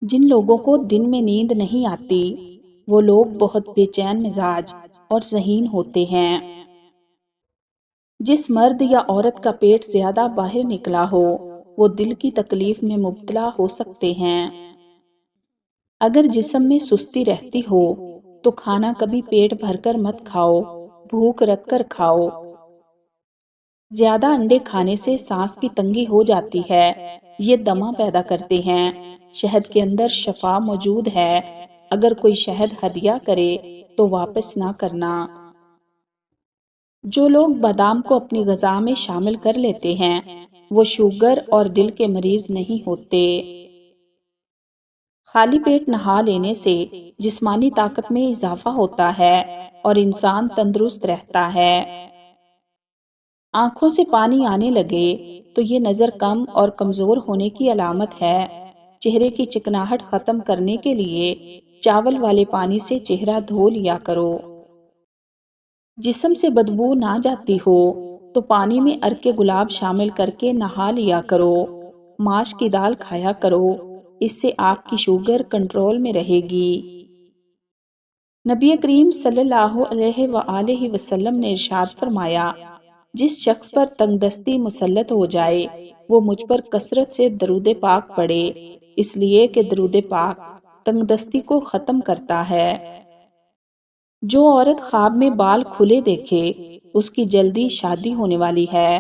جن لوگوں کو دن میں نیند نہیں آتی وہ لوگ بہت بے چین مزاج اور ذہین ہوتے ہیں۔ جس مرد یا عورت کا پیٹ زیادہ باہر نکلا ہو وہ دل کی تکلیف میں مبتلا ہو سکتے ہیں۔ اگر جسم میں سستی رہتی ہو تو کھانا کبھی پیٹ بھر کر مت کھاؤ، بھوک رکھ کر کھاؤ۔ زیادہ انڈے کھانے سے سانس کی تنگی ہو جاتی ہے، یہ دمہ پیدا کرتے ہیں۔ شہد کے اندر شفا موجود ہے، اگر کوئی شہد ہدیہ کرے تو واپس نہ کرنا۔ جو لوگ بادام کو اپنی غذا میں شامل کر لیتے ہیں وہ شوگر اور دل کے مریض نہیں ہوتے۔ خالی پیٹ نہا لینے سے جسمانی طاقت میں اضافہ ہوتا ہے اور انسان تندرست رہتا ہے۔ آنکھوں سے پانی آنے لگے تو یہ نظر کم اور کمزور ہونے کی علامت ہے۔ چہرے کی چکناہٹ ختم کرنے کے لیے چاول والے پانی سے چہرہ دھو لیا کرو۔ جسم سے بدبو نہ جاتی ہو تو پانی میں عرق گلاب شامل کر کے نہا لیا کرو۔ ماش کی دال کھایا کرو، اس سے آپ کی شوگر کنٹرول میں رہے گی۔ نبی کریم صلی اللہ علیہ وآلہ وسلم نے ارشاد فرمایا، جس شخص پر تنگ دستی مسلط ہو جائے وہ مجھ پر کثرت سے درود پاک پڑھے، اس لیے کہ درود پاک تنگ دستی کو ختم کرتا ہے۔ جو عورت خواب میں بال کھلے دیکھے اس کی جلدی شادی ہونے والی ہے۔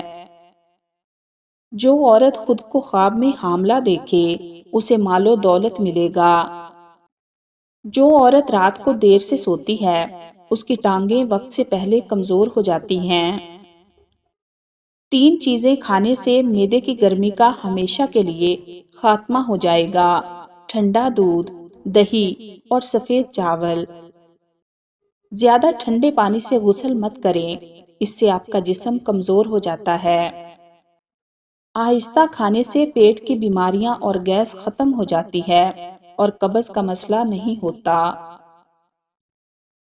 جو عورت خود کو خواب میں حاملہ دیکھے اسے مال و دولت ملے گا۔ جو عورت رات کو دیر سے سوتی ہے اس کی ٹانگیں وقت سے پہلے کمزور ہو جاتی ہیں۔ 3 چیزیں کھانے سے معدے کی گرمی کا ہمیشہ کے لیے خاتمہ ہو جائے گا: ٹھنڈا دودھ، دہی اور سفید چاول۔ زیادہ ٹھنڈے پانی سے غسل مت کریں، اس سے آپ کا جسم کمزور ہو جاتا ہے۔ آہستہ کھانے سے پیٹ کی بیماریاں اور گیس ختم ہو جاتی ہے اور قبض کا مسئلہ نہیں ہوتا۔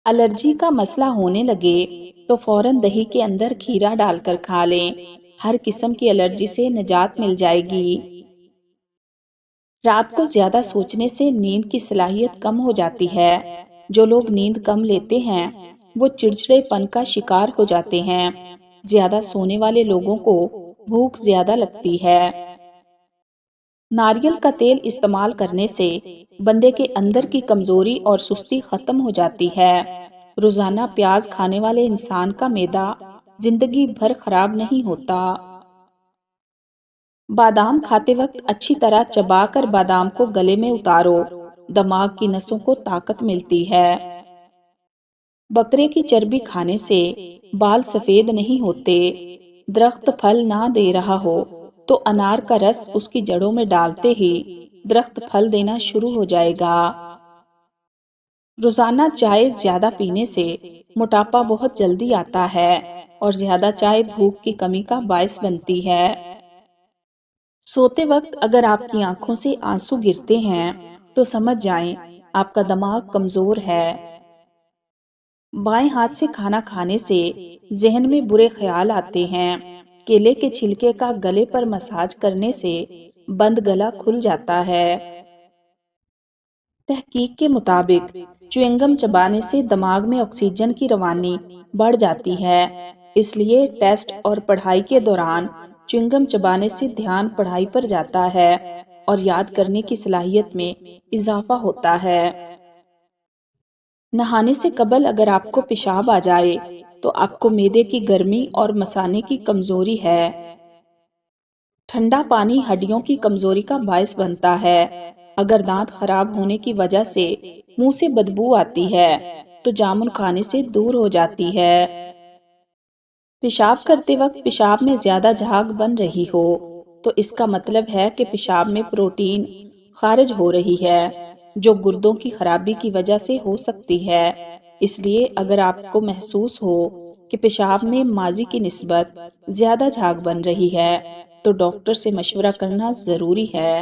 الرجی کا مسئلہ ہونے لگے تو فوراً دہی کے اندر کھیرا ڈال کر کھا لیں، ہر قسم کی الرجی سے نجات مل جائے گی۔ رات کو زیادہ سوچنے سے نیند کی صلاحیت کم ہو جاتی ہے۔ جو لوگ نیند کم لیتے ہیں وہ چڑچڑے پن کا شکار ہو جاتے ہیں۔ زیادہ سونے والے لوگوں کو بھوک زیادہ لگتی ہے۔ ناریل کا تیل استعمال کرنے سے بندے کے اندر کی کمزوری اور سستی ختم ہو جاتی ہے۔ روزانہ پیاز کھانے والے انسان کا معدہ زندگی بھر خراب نہیں ہوتا۔ بادام کھاتے وقت اچھی طرح چبا کر بادام کو گلے میں اتارو، دماغ کی نسوں کو طاقت ملتی ہے۔ بکرے کی چربی کھانے سے بال سفید نہیں ہوتے۔ درخت پھل نہ دے رہا ہو تو انار کا رس اس کی جڑوں میں ڈالتے ہی درخت پھل دینا شروع ہو جائے گا۔ روزانہ چائے زیادہ پینے سے موٹاپا بہت جلدی آتا ہے اور زیادہ چائے بھوک کی کمی کا باعث بنتی ہے۔ سوتے وقت اگر آپ کی آنکھوں سے آنسو گرتے ہیں تو سمجھ جائیں آپ کا دماغ کمزور ہے۔ بائیں ہاتھ سے کھانا کھانے سے ذہن میں برے خیال آتے ہیں۔ کیلے کے چھلکے کا گلے پر مساج کرنے سے بند گلا کھل جاتا ہے۔ تحقیق کے مطابق چیونگم چبانے سے دماغ میں آکسیجن کی روانی بڑھ جاتی ہے، اس لیے ٹیسٹ اور پڑھائی کے دوران چیونگم چبانے سے دھیان پڑھائی پر جاتا ہے اور یاد کرنے کی صلاحیت میں اضافہ ہوتا ہے۔ نہانے سے قبل اگر آپ کو پیشاب آ جائے تو آپ کو معدے کی گرمی اور مثانے کی کمزوری ہے۔ ٹھنڈا پانی ہڈیوں کی کمزوری کا باعث بنتا ہے۔ اگر دانت خراب ہونے کی وجہ سے منہ سے بدبو آتی ہے تو جامن کھانے سے دور ہو جاتی ہے۔ پیشاب کرتے وقت پیشاب میں زیادہ جھاگ بن رہی ہو تو اس کا مطلب ہے کہ پیشاب میں پروٹین خارج ہو رہی ہے جو گردوں کی خرابی کی وجہ سے ہو سکتی ہے۔ اس لیے اگر آپ کو محسوس ہو کہ پیشاب میں ماضی کی نسبت زیادہ جھاگ بن رہی ہے تو ڈاکٹر سے مشورہ کرنا ضروری ہے۔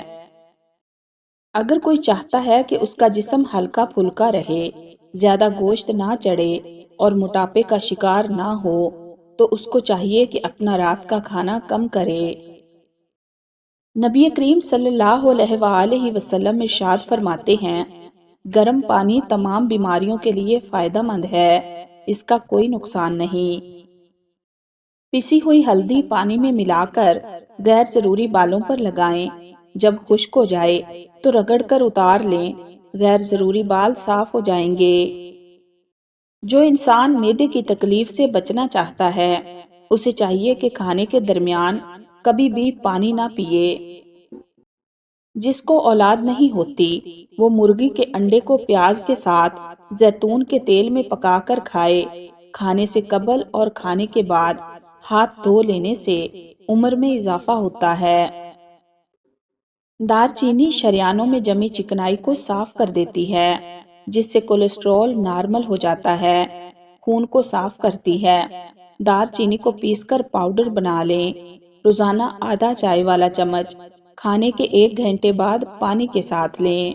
اگر کوئی چاہتا ہے کہ اس کا جسم ہلکا پھلکا رہے، زیادہ گوشت نہ چڑھے اور موٹاپے کا شکار نہ ہو تو اس کو چاہیے کہ اپنا رات کا کھانا کم کرے۔ نبی کریم صلی اللہ علیہ وآلہ وسلم ارشاد فرماتے ہیں، گرم پانی تمام بیماریوں کے لیے فائدہ مند ہے، اس کا کوئی نقصان نہیں۔ پسی ہوئی ہلدی پانی میں ملا کر غیر ضروری بالوں پر لگائیں، جب خشک ہو جائے تو رگڑ کر اتار لیں، غیر ضروری بال صاف ہو جائیں گے۔ جو انسان معدے کی تکلیف سے بچنا چاہتا ہے، اسے چاہیے کہ کھانے کے درمیان کبھی بھی پانی نہ پیے۔ جس کو اولاد نہیں ہوتی، وہ مرغی کے انڈے کو پیاز کے ساتھ زیتون کے تیل میں پکا کر کھائے۔ کھانے سے قبل اور کھانے کے بعد ہاتھ دھو لینے سے عمر میں اضافہ ہوتا ہے۔ دار چینی شریانوں میں جمی چکنائی کو صاف کر دیتی ہے، جس سے کولیسٹرول نارمل ہو جاتا ہے، خون کو صاف کرتی ہے۔ دار چینی کو پیس کر پاؤڈر بنا لیں، روزانہ آدھا چائے والا چمچ کھانے کے 1 گھنٹے بعد پانی کے ساتھ لیں۔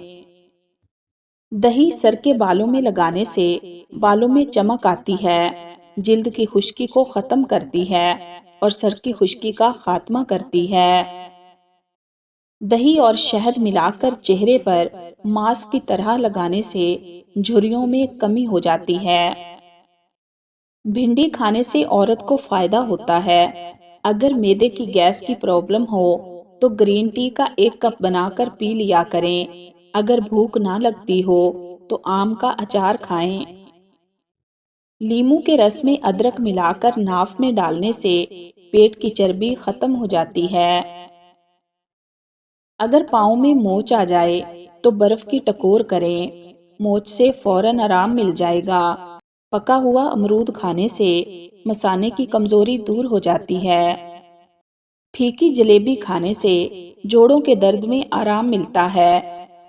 دہی سر کے بالوں میں لگانے سے بالوں میں چمک آتی ہے، جلد کی خشکی کو ختم کرتی ہے اور سر کی خشکی کا خاتمہ کرتی ہے۔ دہی اور شہد ملا کر چہرے پر ماسک کی طرح لگانے سے جھریوں میں کمی ہو جاتی ہے۔ بھنڈی کھانے سے عورت کو فائدہ ہوتا ہے۔ اگر معدے کی گیس کی پرابلم ہو تو گرین ٹی کا 1 کپ بنا کر پی لیا کریں۔ اگر بھوک نہ لگتی ہو تو آم کا اچار کھائیں۔ لیموں کے رس میں ادرک ملا کر ناف میں ڈالنے سے پیٹ کی چربی ختم ہو جاتی ہے۔ اگر پاؤں میں موچ آ جائے تو برف کی ٹکور کریں، موچ سے فوراً آرام مل جائے گا۔ پکا ہوا امرود کھانے سے مثانے کی کمزوری دور ہو جاتی ہے۔ پھیکی جلیبی کھانے سے جوڑوں کے درد میں آرام ملتا ہے۔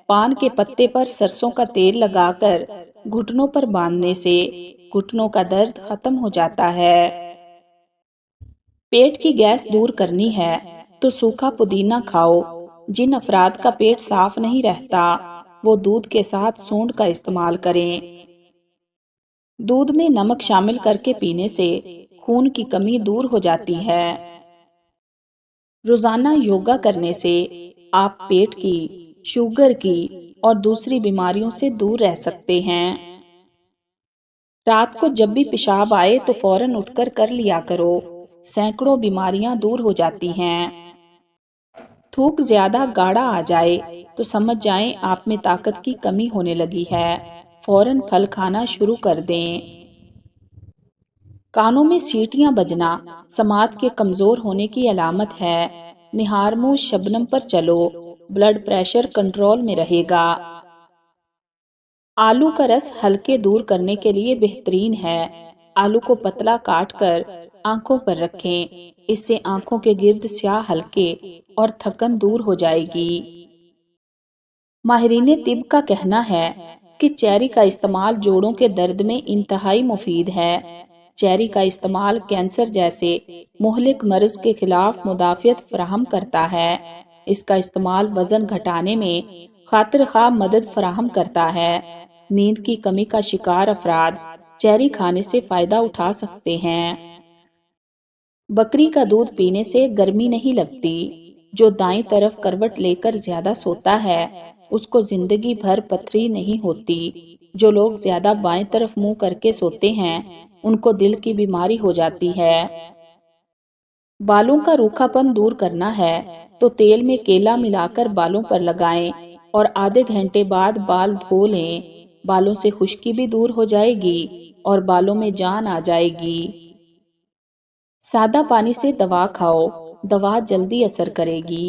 پان کے پتے پر سرسوں کا تیل لگا کر گھٹنوں پر باندھنے سے گھٹنوں کا درد ختم ہو جاتا ہے۔ پیٹ کی گیس دور کرنی ہے تو سوکھا پودینہ کھاؤ۔ جن افراد کا پیٹ صاف نہیں رہتا، وہ دودھ کے ساتھ سونڈ کا استعمال کریں۔ دودھ میں نمک شامل کر کے پینے سے خون کی کمی دور ہو جاتی ہے۔ روزانہ یوگا کرنے سے آپ پیٹ کی، شوگر کی اور دوسری بیماریوں سے دور رہ سکتے ہیں۔ رات کو جب بھی پیشاب آئے تو فوراً اٹھ کر لیا کرو، سینکڑوں بیماریاں دور ہو جاتی ہیں۔ تھوک زیادہ گاڑھا آ جائے تو سمجھ جائیں آپ میں طاقت کی کمی ہونے لگی ہے، فوراً پھل کھانا شروع کر دیں۔ کانوں میں سیٹیاں بجنا سماعت کے کمزور ہونے کی علامت ہے۔ نہار منہ شبنم پر چلو، بلڈ پریشر کنٹرول میں رہے گا۔ آلو کا رس ہلکے دور کرنے کے لیے بہترین ہے۔ آلو کو پتلا کاٹ کر آنکھوں پر رکھیں، اس سے آنکھوں کے گرد سیاہ ہلکے اور تھکن دور ہو جائے گی۔ ماہرین طب کا کہنا ہے کہ چیری کا استعمال جوڑوں کے درد میں انتہائی مفید ہے۔ چیری کا استعمال کینسر جیسے مہلک مرض کے خلاف مدافعت فراہم کرتا ہے۔ اس کا استعمال وزن گھٹانے میں خاطر خواہ مدد فراہم کرتا ہے۔ نیند کی کمی کا شکار افراد چیری کھانے سے فائدہ اٹھا سکتے ہیں۔ بکری کا دودھ پینے سے گرمی نہیں لگتی۔ جو دائیں طرف کروٹ لے کر زیادہ سوتا ہے، اس کو زندگی بھر پتھری نہیں ہوتی۔ جو لوگ زیادہ بائیں طرف منہ کر کے سوتے ہیں، ان کو دل کی بیماری ہو جاتی ہے۔ بالوں کا روکھا پن دور کرنا ہے تو تیل میں کیلا ملا کر بالوں پر لگائیں اور آدھے گھنٹے بعد بال دھو لیں۔ بالوں سے خشکی بھی دور ہو جائے گی اور بالوں میں جان آ جائے گی۔ سادہ پانی سے دوا کھاؤ، دوا جلدی اثر کرے گی۔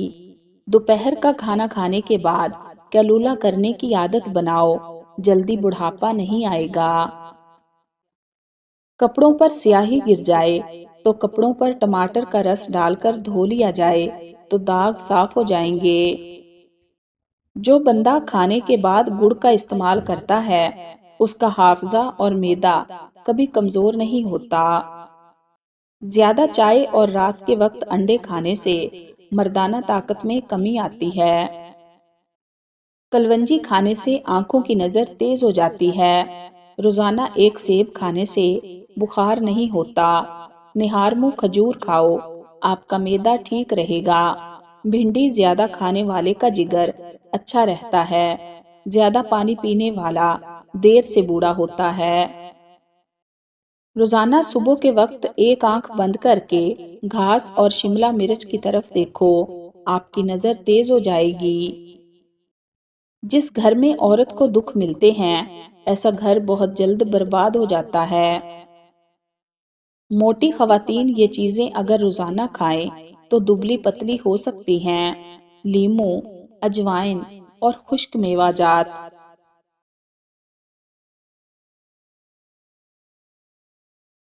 دوپہر کا کھانا کھانے کے بعد کیلولا کرنے کی عادت بناؤ، جلدی بڑھاپا نہیں آئے گا۔ کپڑوں پر سیاہی گر جائے تو کپڑوں پر ٹماٹر کا رس ڈال کر دھو لیا جائے تو داغ صاف ہو جائیں گے۔ جو بندہ کھانے کے بعد گڑ کا استعمال کرتا ہے، اس کا حافظہ اور معدہ کبھی کمزور نہیں ہوتا۔ زیادہ چائے اور رات کے وقت انڈے کھانے سے مردانہ طاقت میں کمی آتی ہے۔ کلونجی کھانے سے آنکھوں کی نظر تیز ہو جاتی ہے۔ روزانہ 1 سیب کھانے سے بخار نہیں ہوتا۔ نہار منہ کھجور کھاؤ، آپ کا معدہ ٹھیک رہے گا۔ بھنڈی زیادہ کھانے والے کا جگر اچھا رہتا ہے، زیادہ پانی پینے والا دیر سے بوڑھا ہوتا ہے۔ روزانہ صبح کے وقت ایک آنکھ بند کر کے گھاس اور شملہ مرچ کی طرف دیکھو، آپ کی نظر تیز ہو جائے گی۔ جس گھر میں عورت کو دکھ ملتے ہیں، ایسا گھر بہت جلد برباد ہو جاتا ہے۔ موٹی خواتین یہ چیزیں اگر روزانہ کھائیں تو دبلی پتلی ہو سکتی ہیں۔ لیموں، اجوائن اور خشک میوہ جات